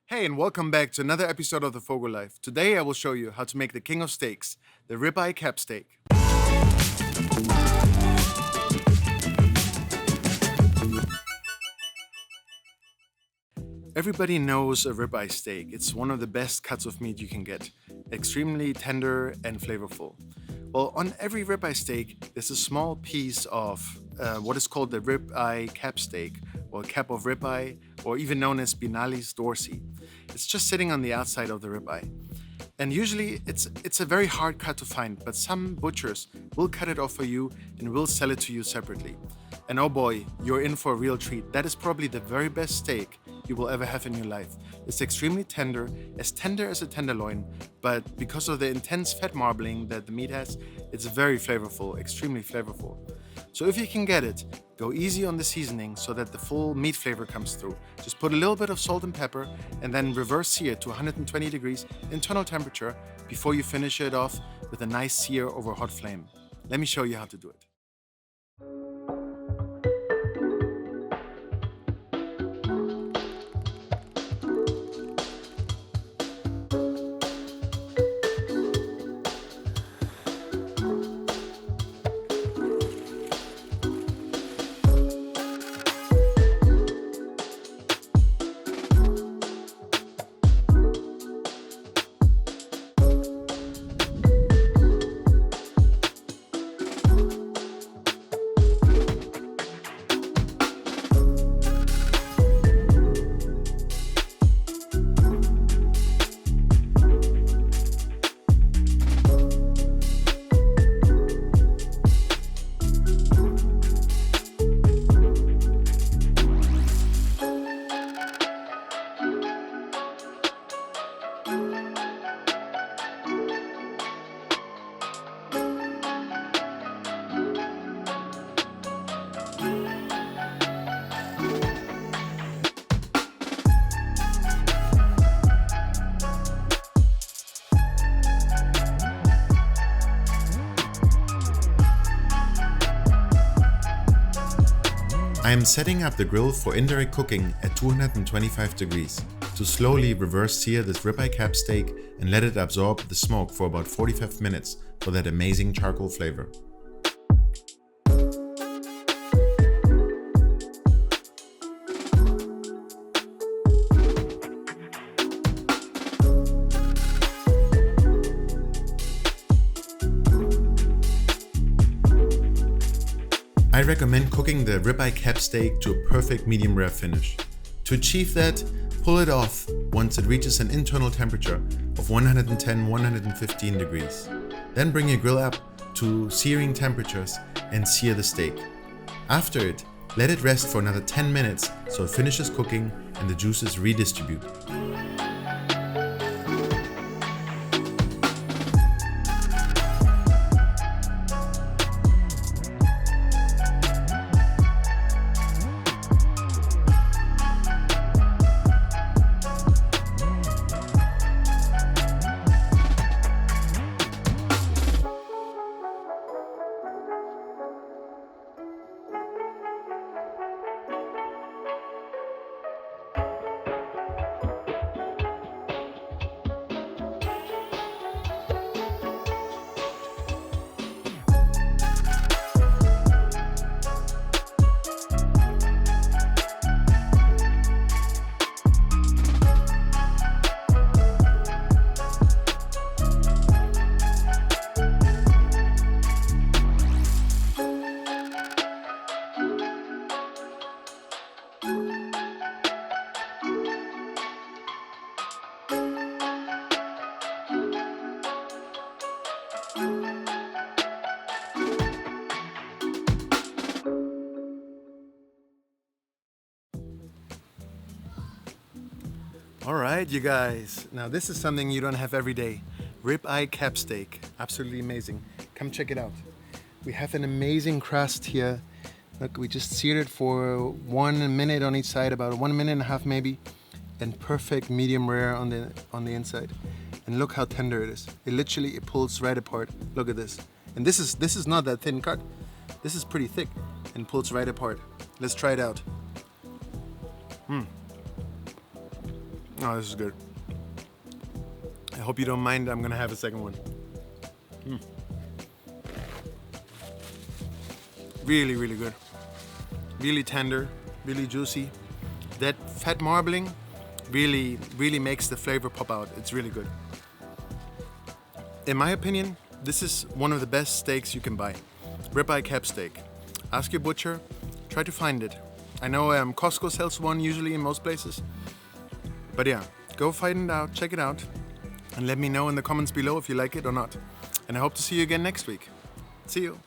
Hey, and welcome back to another episode of the FOGO Life. Today I will show you how to make the king of steaks, the Ribeye Cap Steak. Everybody knows a ribeye steak. It's one of the best cuts of meat you can get. Extremely tender and flavorful. Well, on every ribeye steak, there's a small piece of what is called the Ribeye Cap Steak, or cap of ribeye, or even known as Spinalis Dorsi. It's just sitting on the outside of the ribeye. And usually it's a very hard cut to find, but some butchers will cut it off for you and will sell it to you separately. And oh boy, you're in for a real treat. That is probably the very best steak you will ever have in your life. It's extremely tender as a tenderloin, but because of the intense fat marbling that the meat has, it's very flavorful, extremely flavorful. So if you can get it, go easy on the seasoning so that the full meat flavor comes through. Just put a little bit of salt and pepper and then reverse sear to 120 degrees internal temperature before you finish it off with a nice sear over a hot flame. Let me show you how to do it. I am setting up the grill for indirect cooking at 225 degrees to slowly reverse sear this ribeye cap steak and let it absorb the smoke for about 45 minutes for that amazing charcoal flavor. I recommend cooking the ribeye cap steak to a perfect medium rare finish. To achieve that, pull it off once it reaches an internal temperature of 110-115 degrees. Then bring your grill up to searing temperatures and sear the steak. After it, let it rest for another 10 minutes so it finishes cooking and the juices redistribute. Alright, you guys. Now this is something you don't have every day. Ribeye cap steak. Absolutely amazing. Come check it out. We have an amazing crust here. Look, we just seared it for 1 minute on each side, about 1 minute and a half maybe, and perfect medium rare on the inside. And look how tender it is. It pulls right apart. Look at this. And this is not that thin cut. This is pretty thick and pulls right apart. Let's try it out. Oh, this is good. I hope you don't mind. I'm gonna have a second one. Really, really good. Really tender, really juicy. That fat marbling really makes the flavor pop out. It's really good. In my opinion, this is one of the best steaks you can buy. Ribeye Cap Steak. Ask your butcher, try to find it. I know Costco sells one usually in most places. But yeah, go find it out, check it out, and let me know in the comments below if you like it or not. And I hope to see you again next week. See you.